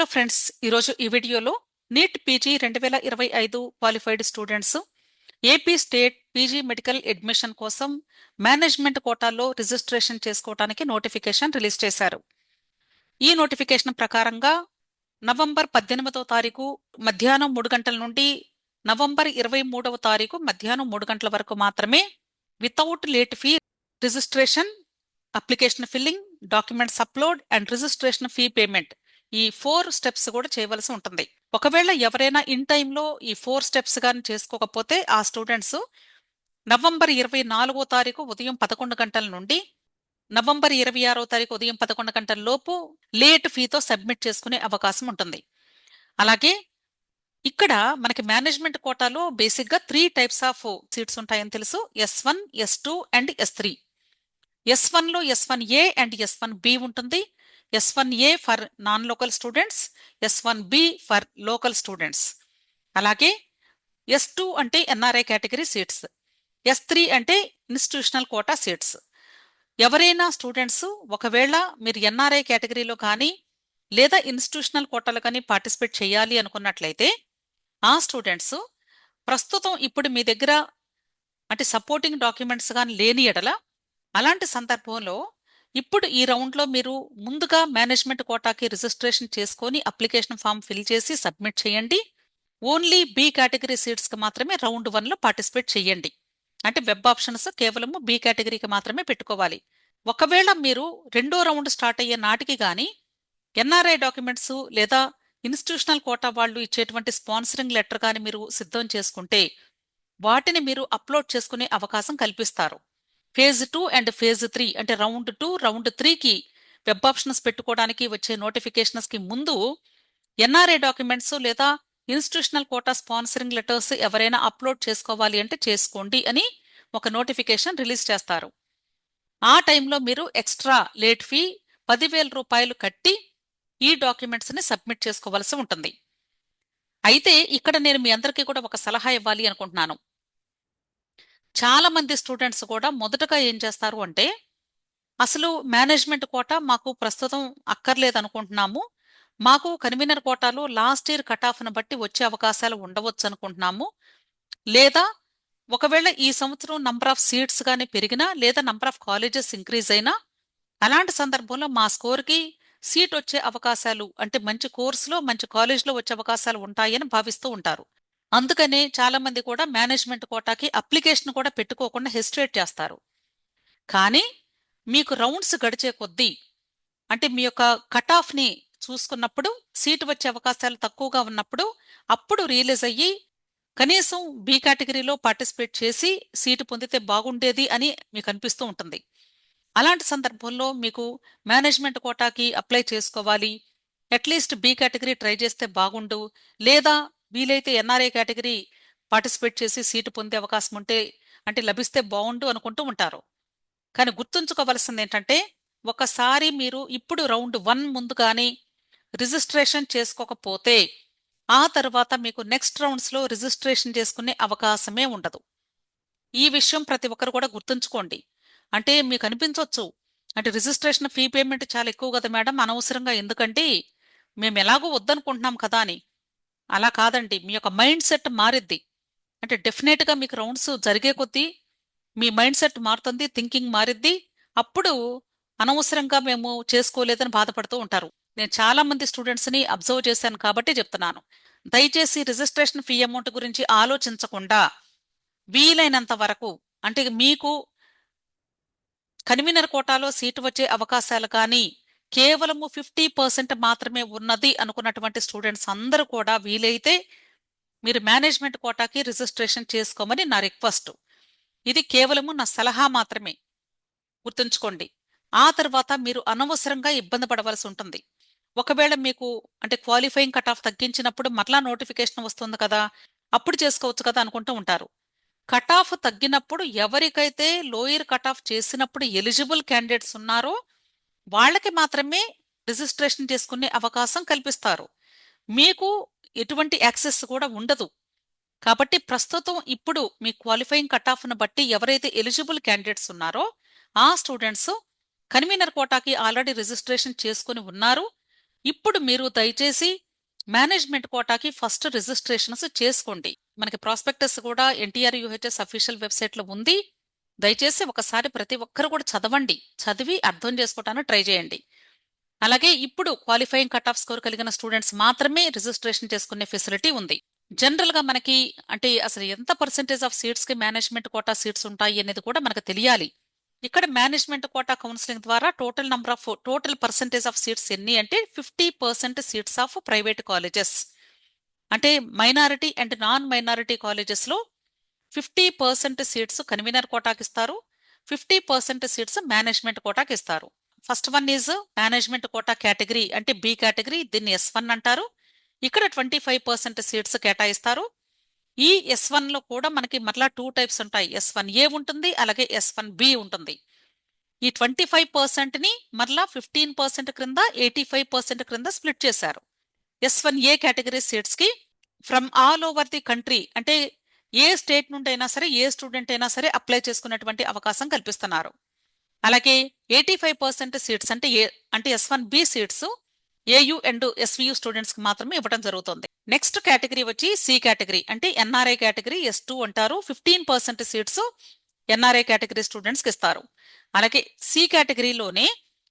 Hello friends, ఈరోజు ఈ వీడియోలో NEET PG 2025 qualified students AP state PG medical admission కోసం మేనేజ్మెంట్ కోటాలో రిజిస్ట్రేషన్ చేసుకోవడానికి నోటిఫికేషన్ రిలీజ్ చేశారు. ఈ నోటిఫికేషన్ ప్రకారంగా నవంబర్ 18వ తారీఖు మధ్యాహ్నం 3 గంటల నుండి నవంబర్ 23వ తారీఖు మధ్యాహ్నం 3 గంటల వరకు మాత్రమే without late fee registration, application filling, documents upload and registration fee payment ఈ 4 స్టెప్స్ కూడా చేయవలసి ఉంటుంది. ఒకవేళ ఎవరైనా ఇన్ టైంలో ఈ 4 స్టెప్స్ కానీ చేసుకోకపోతే ఆ స్టూడెంట్స్ నవంబర్ 24వ తారీఖు ఉదయం 11 గంటల నుండి నవంబర్ 26వ తారీఖు ఉదయం 11 గంటల లోపు లేట్ ఫీతో సబ్మిట్ చేసుకునే అవకాశం ఉంటుంది. అలాగే ఇక్కడ మనకి మేనేజ్మెంట్ కోటాలో బేసిక్గా 3 టైప్స్ ఆఫ్ సీట్స్ ఉంటాయని తెలుసు. S1, S2 and S3. S1లో S1A and S1B ఉంటుంది. S1A for non local students, S1B for local students. అలాగే S2 అంటే NRI కేటగిరీ సీట్స్, S3 అంటే ఇన్స్టిట్యూషనల్ కోటా సీట్స్. ఎవరైనా స్టూడెంట్స్ ఒకవేళ మీరు NRI కేటగిరీలో కానీ లేదా ఇన్స్టిట్యూషనల్ కోటాలో కానీ పార్టిసిపేట్ చేయాలి అనుకున్నట్లయితే ఆ స్టూడెంట్స్ ప్రస్తుతం ఇప్పుడు మీ దగ్గర అంటే సపోర్టింగ్ డాక్యుమెంట్స్ కానీ లేని ఎడల అలాంటి సందర్భంలో ఇప్పుడు ఈ రౌండ్లో మీరు ముందుగా మేనేజ్మెంట్ కోటాకి రిజిస్ట్రేషన్ చేసుకొని అప్లికేషన్ ఫామ్ ఫిల్ చేసి సబ్మిట్ చేయండి. ఓన్లీ B కేటగిరీ సీట్స్కి మాత్రమే రౌండ్ 1లో పార్టిసిపేట్ చేయండి. అంటే వెబ్ ఆప్షన్స్ కేవలము B కేటగిరీకి మాత్రమే పెట్టుకోవాలి. ఒకవేళ మీరు రెండో రౌండ్ స్టార్ట్ అయ్యే నాటికి కానీ NRI డాక్యుమెంట్స్ లేదా ఇన్స్టిట్యూషనల్ కోటా వాళ్ళు ఇచ్చేటువంటి స్పాన్సరింగ్ లెటర్ కానీ మీరు సిద్ధం చేసుకుంటే వాటిని మీరు అప్లోడ్ చేసుకునే అవకాశం కల్పిస్తారు. ఫేజ్ 2 అండ్ ఫేజ్ 3 అంటే రౌండ్ 2, రౌండ్ 3కి వెబ్ ఆప్షన్స్ పెట్టుకోవడానికి వచ్చే నోటిఫికేషన్స్కి ముందు NRI డాక్యుమెంట్స్ లేదా ఇన్స్టిట్యూషనల్ కోటా స్పాన్సరింగ్ లెటర్స్ ఎవరైనా అప్లోడ్ చేసుకోవాలి అంటే చేసుకోండి అని ఒక నోటిఫికేషన్ రిలీజ్ చేస్తారు. ఆ టైంలో మీరు ఎక్స్ట్రా లేట్ ఫీ 10,000 రూపాయలు కట్టి ఈ డాక్యుమెంట్స్ని సబ్మిట్ చేసుకోవాల్సి ఉంటుంది. అయితే ఇక్కడ నేను మీ అందరికీ కూడా ఒక సలహా ఇవ్వాలి అనుకుంటున్నాను. చాలా మంది స్టూడెంట్స్ కూడా మొదటగా ఏం చేస్తారు అంటే అసలు మేనేజ్మెంట్ కోటా మాకు ప్రస్తుతం అక్కర్లేదు అనుకుంటున్నాము, మాకు కన్వీనర్ కోటాలో లాస్ట్ ఇయర్ కట్ ఆఫ్ను బట్టి వచ్చే అవకాశాలు ఉండవచ్చు అనుకుంటున్నాము, లేదా ఒకవేళ ఈ సంవత్సరం నంబర్ ఆఫ్ సీట్స్ కానీ పెరిగినా లేదా నంబర్ ఆఫ్ కాలేజెస్ ఇంక్రీజ్ అయినా అలాంటి సందర్భంలో మా స్కోర్కి సీట్ వచ్చే అవకాశాలు అంటే మంచి కోర్సులో మంచి కాలేజ్లో వచ్చే అవకాశాలు ఉంటాయని భావిస్తూ ఉంటారు. అందుకనే చాలా మంది కూడా మేనేజ్మెంట్ కోటాకి అప్లికేషన్ కూడా పెట్టుకోకుండా హెసిటేట్ చేస్తారు. కానీ మీకు రౌండ్స్ గడిచే కొద్దీ అంటే మీ యొక్క కట్ ఆఫ్ని చూసుకున్నప్పుడు సీటు వచ్చే అవకాశాలు తక్కువగా ఉన్నప్పుడు అప్పుడు రియలైజ్ అయ్యి కనీసం B కేటగిరీలో పార్టిసిపేట్ చేసి సీటు పొందితే బాగుండేది అని మీకు అనిపిస్తూ ఉంటుంది. అలాంటి సందర్భంలో మీకు మేనేజ్మెంట్ కోటాకి అప్లై చేసుకోవాలి, అట్లీస్ట్ B కేటగిరీ ట్రై చేస్తే బాగుండు, లేదా వీలైతే NRI కేటగిరీ పార్టిసిపేట్ చేసి సీటు పొందే అవకాశం ఉంటే అంటే లభిస్తే బాగుండు అనుకుంటూ ఉంటారు. కానీ గుర్తుంచుకోవాల్సింది ఏంటంటే ఒకసారి మీరు ఇప్పుడు రౌండ్ 1 ముందుగానే రిజిస్ట్రేషన్ చేసుకోకపోతే ఆ తర్వాత మీకు నెక్స్ట్ రౌండ్స్లో రిజిస్ట్రేషన్ చేసుకునే అవకాశమే ఉండదు. ఈ విషయం ప్రతి ఒక్కరు కూడా గుర్తుంచుకోండి. అంటే మీకు అనిపించవచ్చు అంటే రిజిస్ట్రేషన్ ఫీ పేమెంట్ చాలా ఎక్కువ కదా మేడం, అనవసరంగా ఎందుకంటే మేము ఎలాగో వద్దనుకుంటున్నాం కదా అని. అలా కాదండి, మీ యొక్క మైండ్ సెట్ మారిద్ది. అంటే డెఫినెట్గా మీకు రౌండ్స్ జరిగే కొద్దీ మీ మైండ్ సెట్ మారుతుంది, థింకింగ్ మారిద్ది. అప్పుడు అనవసరంగా మేము చేసుకోలేదని బాధపడుతూ ఉంటారు. నేను చాలా మంది స్టూడెంట్స్ని అబ్జర్వ్ చేశాను కాబట్టి చెప్తున్నాను. దయచేసి రిజిస్ట్రేషన్ ఫీ అమౌంట్ గురించి ఆలోచించకుండా వీలైనంత వరకు అంటే మీకు కన్వీనర్ కోటాలో సీటు వచ్చే అవకాశాలు కానీ కేవలము 50% మాత్రమే ఉన్నది అనుకున్నటువంటి స్టూడెంట్స్ అందరూ కూడా వీలైతే మీరు మేనేజ్మెంట్ కోటాకి రిజిస్ట్రేషన్ చేసుకోమని నా రిక్వెస్ట్. ఇది కేవలము నా సలహా మాత్రమే, గుర్తుంచుకోండి. ఆ తర్వాత మీరు అనవసరంగా ఇబ్బంది పడవలసి ఉంటుంది. ఒకవేళ మీకు అంటే క్వాలిఫైయింగ్ కట్ ఆఫ్ తగ్గించినప్పుడు మరలా నోటిఫికేషన్ వస్తుంది కదా, అప్పుడు చేసుకోవచ్చు కదా అనుకుంటూ ఉంటారు. కట్ ఆఫ్ తగ్గినప్పుడు ఎవరికైతే లోయర్ కట్ ఆఫ్ చేసినప్పుడు ఎలిజిబుల్ క్యాండిడేట్స్ ఉన్నారో వాళ్ళకి మాత్రమే రిజిస్ట్రేషన్ చేసుకునే అవకాశం కల్పిస్తారు. మీకు ఎటువంటి యాక్సెస్ కూడా ఉండదు. కాబట్టి ప్రస్తుతం ఇప్పుడు మీ క్వాలిఫైయింగ్ కట్ ఆఫ్ను బట్టి ఎవరైతే ఎలిజిబుల్ క్యాండిడేట్స్ ఉన్నారో ఆ స్టూడెంట్స్ కన్వీనర్ కోటాకి ఆల్రెడీ రిజిస్ట్రేషన్ చేసుకుని ఉన్నారు, ఇప్పుడు మీరు దయచేసి మేనేజ్మెంట్ కోటాకి ఫస్ట్ రిజిస్ట్రేషన్స్ చేసుకోండి. మనకి ప్రాస్పెక్టస్ కూడా ఎన్టీఆర్ యూహెచ్ఎస్ అఫీషియల్ వెబ్సైట్ లో ఉంది. దయచేసి ఒకసారి ప్రతి ఒక్కరు కూడా చదవండి, చదివి అర్థం చేసుకోవటానికి ట్రై చేయండి. అలాగే ఇప్పుడు క్వాలిఫైయింగ్ కట్ ఆఫ్ స్కోర్ కలిగిన స్టూడెంట్స్ మాత్రమే రిజిస్ట్రేషన్ చేసుకునే ఫెసిలిటీ ఉంది. జనరల్ గా మనకి అంటే అసలు ఎంత పర్సెంటేజ్ ఆఫ్ సీట్స్ కి మేనేజ్మెంట్ కోటా సీట్స్ ఉంటాయి అనేది కూడా మనకు తెలియాలి. ఇక్కడ మేనేజ్మెంట్ కోటా కౌన్సిలింగ్ ద్వారా టోటల్ పర్సెంటేజ్ ఆఫ్ సీట్స్ ఎన్ని అంటే 50% సీట్స్ ఆఫ్ ప్రైవేట్ కాలేజెస్, అంటే minority and non minority colleges లో 50% సీట్స్ కన్వీనర్ కోటాకి ఇస్తారు, 50% సీట్స్ మేనేజ్మెంట్ కోటాకి ఇస్తారు. First one is management quota category, అంటే బి కేటగిరీ, దీన్ని S1 అంటారు. ఇక్కడ 25% సీట్స్ కేటాయిస్తారు. ఈ S1 లో కూడా మనకి మరలా 2 టైప్స్ ఉంటాయి. S1A ఉంటుంది, అలాగే S1B ఉంటుంది. ఈ 25% ని మరలా 15% క్రింద 85% క్రింద స్ప్లిట్ చేశారు. S1A కేటగిరీ సీట్స్ కి from all over the country, అంటే ఏ స్టేట్ నుండి అయినా సరే ఏ స్టూడెంట్ అయినా సరే అప్లై చేసుకునేటువంటి అవకాశం కల్పిస్తున్నారు. అలాగే 85% సీట్స్ అంటే S1B seats AU and SVU students కి మాత్రమే ఇవ్వడం జరుగుతుంది. నెక్స్ట్ కేటగిరీ వచ్చి సి కేటగిరీ, అంటే NRI కేటగిరీ S2 అంటారు. 15% సీట్స్ NRI కేటగిరీ స్టూడెంట్స్ కి ఇస్తారు. అలాగే సి కేటగిరీలోనే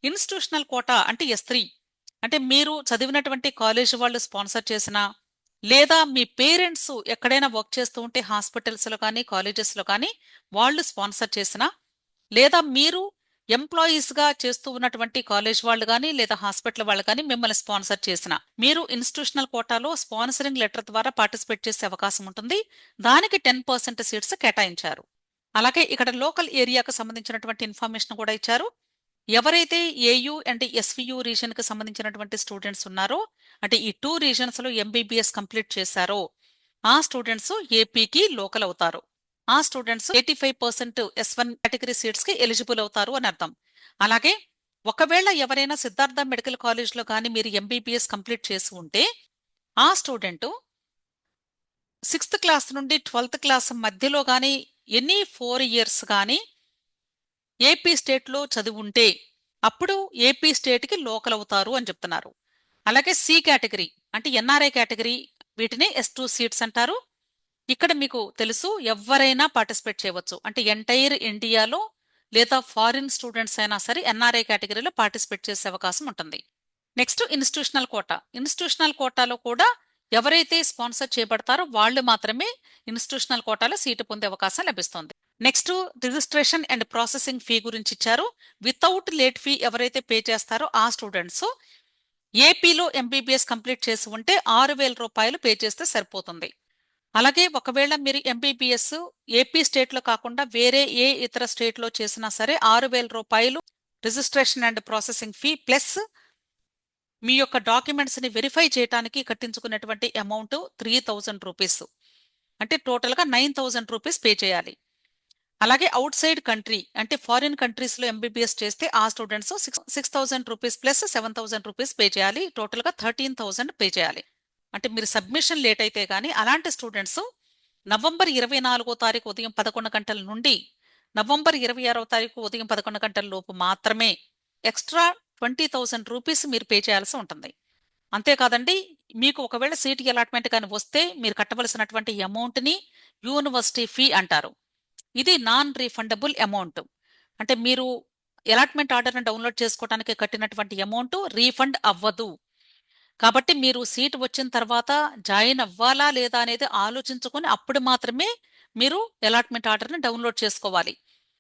ఇన్స్టిట్యూషనల్ కోటా అంటే S3, అంటే మీరు చదివినటువంటి కాలేజ్ వాళ్ళు స్పాన్సర్ చేసిన, లేదా మీ పేరెంట్స్ ఎక్కడైనా వర్క్ చేస్తూ ఉంటే హాస్పిటల్స్ లో కానీ కాలేజెస్ లో కానీ వాళ్ళు స్పాన్సర్ చేసిన, లేదా మీరు ఎంప్లాయీస్ గా చేస్తూ ఉన్నటువంటి కాలేజ్ వాళ్ళు కానీ లేదా హాస్పిటల్ వాళ్ళు కానీ మిమ్మల్ని స్పాన్సర్ చేసిన, మీరు ఇన్స్టిట్యూషనల్ కోటాలో స్పాన్సరింగ్ లెటర్ ద్వారా పార్టిసిపేట్ చేసే అవకాశం ఉంటుంది. దానికి 10% సీట్స్ కేటాయించారు. అలాగే ఇక్కడ లోకల్ ఏరియాకు సంబంధించినటువంటి ఇన్ఫర్మేషన్ కూడా ఇచ్చారు. ఎవరైతే ఏయు అండ్ SVU రీజన్ కి సంబంధించినటువంటి స్టూడెంట్స్ ఉన్నారో, అంటే ఈ 2 రీజన్స్ లో MBBS కంప్లీట్ చేశారో ఆ స్టూడెంట్స్ ఏపీకి లోకల్ అవుతారు. ఆ స్టూడెంట్స్ 85% S1 కేటగిరీ సీట్స్ కి ఎలిజిబుల్ అవుతారు అని అర్థం. అలాగే ఒకవేళ ఎవరైనా సిద్ధార్థ మెడికల్ కాలేజ్ లో కానీ మీరు MBBS కంప్లీట్ చేసి ఉంటే ఆ స్టూడెంట్ 6th క్లాస్ నుండి 12th క్లాస్ మధ్యలో కానీ ఎనీ 4 ఇయర్స్ కానీ ఏపీ స్టేట్ లో చదివి ఉంటే అప్పుడు ఏపీ స్టేట్ కి లోకల్ అవుతారు అని చెప్తున్నారు. అలాగే సి కేటగిరీ అంటే NRI కేటగిరీ, వీటిని S2 సీట్స్ అంటారు. ఇక్కడ మీకు తెలుసు ఎవరైనా పార్టిసిపేట్ చేయవచ్చు, అంటే ఎంటైర్ ఇండియాలో లేదా ఫారిన్ స్టూడెంట్స్ అయినా సరే NRI కేటగిరీలో పార్టిసిపేట్ చేసే అవకాశం ఉంటుంది. Next institutional quota. ఇన్స్టిట్యూషనల్ కోటాలో కూడా ఎవరైతే స్పాన్సర్ చేయబడతారో వాళ్ళు మాత్రమే ఇన్స్టిట్యూషనల్ కోటాలో సీటు పొందే అవకాశం లభిస్తుంది. Next registration and processing fee గురించి ఇచ్చారు. వితౌట్ లేట్ ఫీ ఎవరైతే పే చేస్తారో ఆ స్టూడెంట్స్ ఏపీలో MBBS కంప్లీట్ చేసి ఉంటే 6,000 రూపాయలు పే చేస్తే సరిపోతుంది. అలాగే ఒకవేళ మీరు MBBS ఏపీ స్టేట్ లో కాకుండా వేరే ఏ ఇతర స్టేట్ లో చేసినా సరే 6,000 రూపాయలు registration and processing fee plus మీ యొక్క డాక్యుమెంట్స్ ని వెరిఫై చేయడానికి కట్టించుకున్నటువంటి అమౌంట్ 3,000 రూపీస్, అంటే టోటల్ గా 9,000 రూపీస్ పే చేయాలి. అలాగే అవుట్ సైడ్ కంట్రీ అంటే ఫారిన్ కంట్రీస్ లో MBBS చేస్తే ఆ students 6,000 rupees plus 7,000 rupees pay చేయాలి. టోటల్ గా 13,000 పే చేయాలి. అంటే మీరు సబ్మిషన్ లేట్ అయితే గానీ అలాంటి స్టూడెంట్స్ నవంబర్ 24వ తారీఖు ఉదయం 11 గంటల నుండి నవంబర్ 26వ తారీఖు ఉదయం 11 గంటల లోపు మాత్రమే ఎక్స్ట్రా 20,000 రూపీస్ మీరు పే చేయాల్సి ఉంటుంది. అంతేకాదండి, మీకు ఒకవేళ సీట్ అలాట్మెంట్ కానీ వస్తే మీరు కట్టవలసినటువంటి అమౌంట్ ని యూనివర్సిటీ ఫీ అంటారు. ఇది నాన్ రీఫండబుల్ అమౌంట్, అంటే మీరు అలాట్మెంట్ ఆర్డర్ని డౌన్లోడ్ చేసుకోవడానికి కట్టినటువంటి అమౌంట్ రీఫండ్ అవ్వదు. కాబట్టి మీరు సీట్ వచ్చిన తర్వాత జాయిన్ అవ్వాలా లేదా అనేది ఆలోచించుకొని అప్పుడు మాత్రమే మీరు అలాట్మెంట్ ఆర్డర్ని డౌన్లోడ్ చేసుకోవాలి.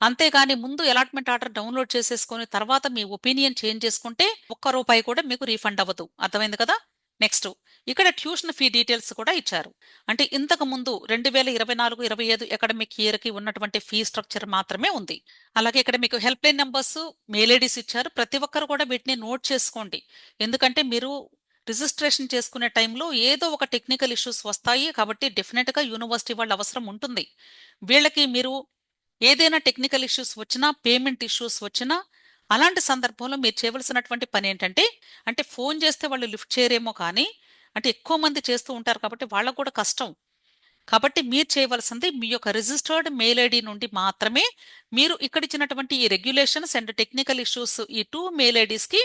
అంతేగాని ముందు అలాట్మెంట్ ఆర్డర్ డౌన్లోడ్ చేసేసుకొని తర్వాత మీ ఒపీనియన్ చేంజ్ చేసుకుంటే ₹1 కూడా మీకు రీఫండ్ అవ్వదు. అర్థమైంది కదా. నెక్స్ట్ ఇక్కడ ట్యూషన్ ఫీ డీటెయిల్స్ కూడా ఇచ్చారు. అంటే ఇంతకు ముందు 2024-25 అకాడమిక్ ఇయర్ కి ఉన్నటువంటి ఫీ స్ట్రక్చర్ మాత్రమే ఉంది. అలాగే ఇక్కడ మీకు help line numbers, mail IDs ఇచ్చారు. ప్రతి ఒక్కరు కూడా వీటిని నోట్ చేసుకోండి. ఎందుకంటే మీరు రిజిస్ట్రేషన్ చేసుకునే టైంలో ఏదో ఒక టెక్నికల్ ఇష్యూస్ వస్తాయి. కాబట్టి డెఫినెట్ గా యూనివర్సిటీ వాళ్ళ అవసరం ఉంటుంది. వీళ్ళకి మీరు ఏదైనా టెక్నికల్ ఇష్యూస్ వచ్చినా, పేమెంట్ ఇష్యూస్ వచ్చినా, అలాంటి సందర్భంలో మీరు చేయవలసినటువంటి పని ఏంటంటే, అంటే ఫోన్ చేస్తే వాళ్ళు లిఫ్ట్ చేయరేమో కానీ, అంటే ఎక్కువ మంది చేస్తూ ఉంటారు కాబట్టి వాళ్ళకు కూడా కష్టం. కాబట్టి మీరు చేయవలసింది మీ యొక్క రిజిస్టర్డ్ మెయిల్ ఐడి నుండి మాత్రమే మీరు ఇక్కడ ఇచ్చినటువంటి ఈ రెగ్యులేషన్స్ అండ్ టెక్నికల్ ఇష్యూస్ ఈ 2 మెయిల్ ఐడీస్ కి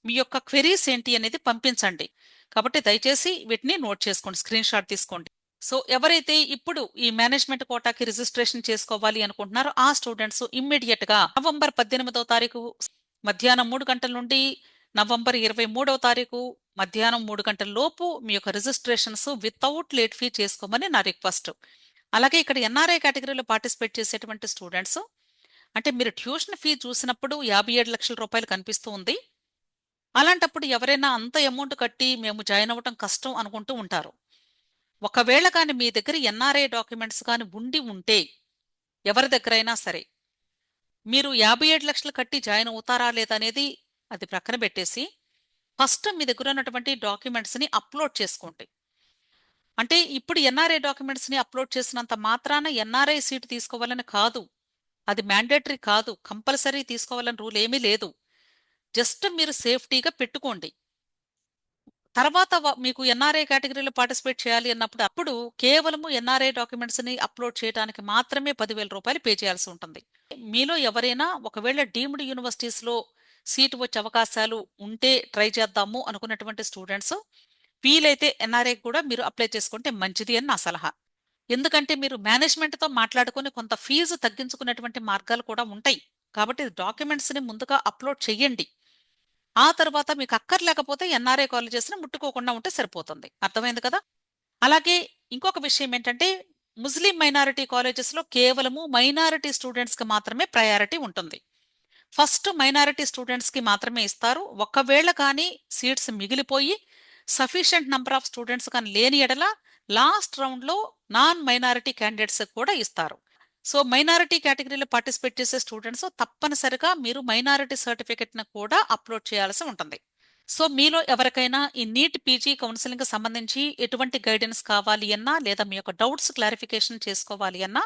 మీ యొక్క క్వెరీస్ ఏంటి అనేది పంపించండి. కాబట్టి దయచేసి వీటిని నోట్ చేసుకోండి, స్క్రీన్ షాట్ తీసుకోండి. సో ఎవరైతే ఇప్పుడు ఈ మేనేజ్మెంట్ కోటాకి రిజిస్ట్రేషన్ చేసుకోవాలి అనుకుంటున్నారో ఆ స్టూడెంట్స్ ఇమ్మీడియట్ గా నవంబర్ 18వ తారీఖు మధ్యాహ్నం 3 గంటల నుండి నవంబర్ 23వ తారీఖు మధ్యాహ్నం 3 గంటల లోపు మీ యొక్క రిజిస్ట్రేషన్స్ వితౌట్ లేట్ ఫీ చేసుకోమని నా రిక్వెస్ట్. అలాగే ఇక్కడ ఎన్ఆర్ఐ కేటగిరీలో పార్టిసిపేట్ చేసేటువంటి స్టూడెంట్స్, అంటే మీరు ట్యూషన్ ఫీ చూసినప్పుడు 57 లక్షల రూపాయలు కనిపిస్తూ ఉంది. అలాంటప్పుడు ఎవరైనా అంత అమౌంట్ కట్టి మేము జాయిన్ అవ్వటం కష్టం అనుకుంటూ ఉంటారు. ఒకవేళ కానీ మీ దగ్గర ఎన్ఆర్ఐ డాక్యుమెంట్స్ కానీ ఉండి ఉంటే, ఎవరి దగ్గరైనా సరే, మీరు 57 లక్షలు కట్టి జాయిన్ అవుతారా లేదా అనేది అది ప్రక్కన పెట్టేసి ఫస్ట్ మీ దగ్గర ఉన్నటువంటి డాక్యుమెంట్స్ని అప్లోడ్ చేసుకోండి. అంటే ఇప్పుడు ఎన్ఆర్ఐ డాక్యుమెంట్స్ని అప్లోడ్ చేసినంత మాత్రాన ఎన్ఆర్ఐ సీట్ తీసుకోవాలని కాదు, అది మ్యాండేటరీ కాదు, కంపల్సరీ తీసుకోవాలని రూల్ ఏమీ లేదు. జస్ట్ మీరు సేఫ్టీగా పెట్టుకోండి. తర్వాత మీకు ఎన్ఆర్ఐ కేటగిరీలో పార్టిసిపేట్ చేయాలి అన్నప్పుడు అప్పుడు కేవలము ఎన్ఆర్ఐ డాక్యుమెంట్స్ని అప్లోడ్ చేయడానికి మాత్రమే 10,000 రూపాయలు పే చేయాల్సి ఉంటుంది. మీలో ఎవరైనా ఒకవేళ డీమ్డ్ యూనివర్సిటీస్లో సీటు వచ్చే అవకాశాలు ఉంటే ట్రై చేద్దాము అనుకున్నటువంటి స్టూడెంట్స్ వీలైతే ఎన్ఆర్ఐ కూడా మీరు అప్లై చేసుకుంటే మంచిది అని నా సలహా. ఎందుకంటే మీరు మేనేజ్మెంట్తో మాట్లాడుకుని కొంత ఫీజు తగ్గించుకునేటువంటి మార్గాలు కూడా ఉంటాయి. కాబట్టి డాక్యుమెంట్స్ని ముందుగా అప్లోడ్ చెయ్యండి. ఆ తర్వాత మీకు అక్కర్లేకపోతే ఎన్ఆర్ఐ కాలేజెస్ని ముట్టుకోకుండా ఉంటే సరిపోతుంది. అర్థమైంది కదా? అలాగే ఇంకొక విషయం ఏంటంటే ముస్లిం మైనారిటీ కాలేజెస్లో కేవలము మైనారిటీ స్టూడెంట్స్కి మాత్రమే ప్రయారిటీ ఉంటుంది. ఫస్ట్ మైనారిటీ స్టూడెంట్స్కి మాత్రమే ఇస్తారు. ఒకవేళ కానీ సీట్స్ మిగిలిపోయి సఫిషియంట్ నంబర్ ఆఫ్ స్టూడెంట్స్ కానీ లేని ఎడల లాస్ట్ రౌండ్లో నాన్ మైనారిటీ క్యాండిడేట్స్ కూడా ఇస్తారు. సో మైనారిటీ కేటగిరీలో పార్టిసిపేట్ చేసే స్టూడెంట్స్ తప్పనిసరిగా మీరు మైనారిటీ సర్టిఫికెట్ను కూడా అప్లోడ్ చేయాల్సి ఉంటుంది. సో మీలో ఎవరికైనా ఈ నీట్ పీజీ కౌన్సిలింగ్ సంబంధించి ఎటువంటి గైడెన్స్ కావాలి అన్నా లేదా మీ యొక్క డౌట్స్ క్లారిఫికేషన్ చేసుకోవాలి అన్నా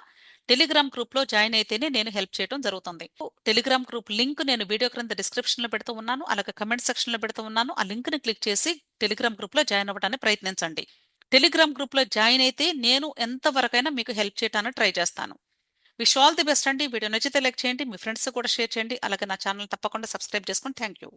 టెలిగ్రామ్ గ్రూప్లో జాయిన్ అయితేనే నేను హెల్ప్ చేయడం జరుగుతుంది. టెలిగ్రామ్ గ్రూప్ లింక్ నేను వీడియో క్రింద డిస్క్రిప్షన్లో పెడుతూ ఉన్నాను, అలాగే కమెంట్ సెక్షన్లో పెడుతూ ఉన్నాను. ఆ లింక్ని క్లిక్ చేసి టెలిగ్రామ్ గ్రూప్లో జాయిన్ అవ్వడానికి ప్రయత్నించండి. టెలిగ్రామ్ గ్రూప్లో జాయిన్ అయితే నేను ఎంతవరకైనా మీకు హెల్ప్ చేయడానికి ట్రై చేస్తాను. విష్ ఆల్ ది బెస్ట్ అండి. వీడియో నచ్చితే లైక్ చేయండి, మీ ఫ్రెండ్స్ కూడా షేర్ చేయండి, అలాగే నా ఛానల్ తప్పకుండా సబ్స్క్రైబ్ చేసుకోండి. Thank you.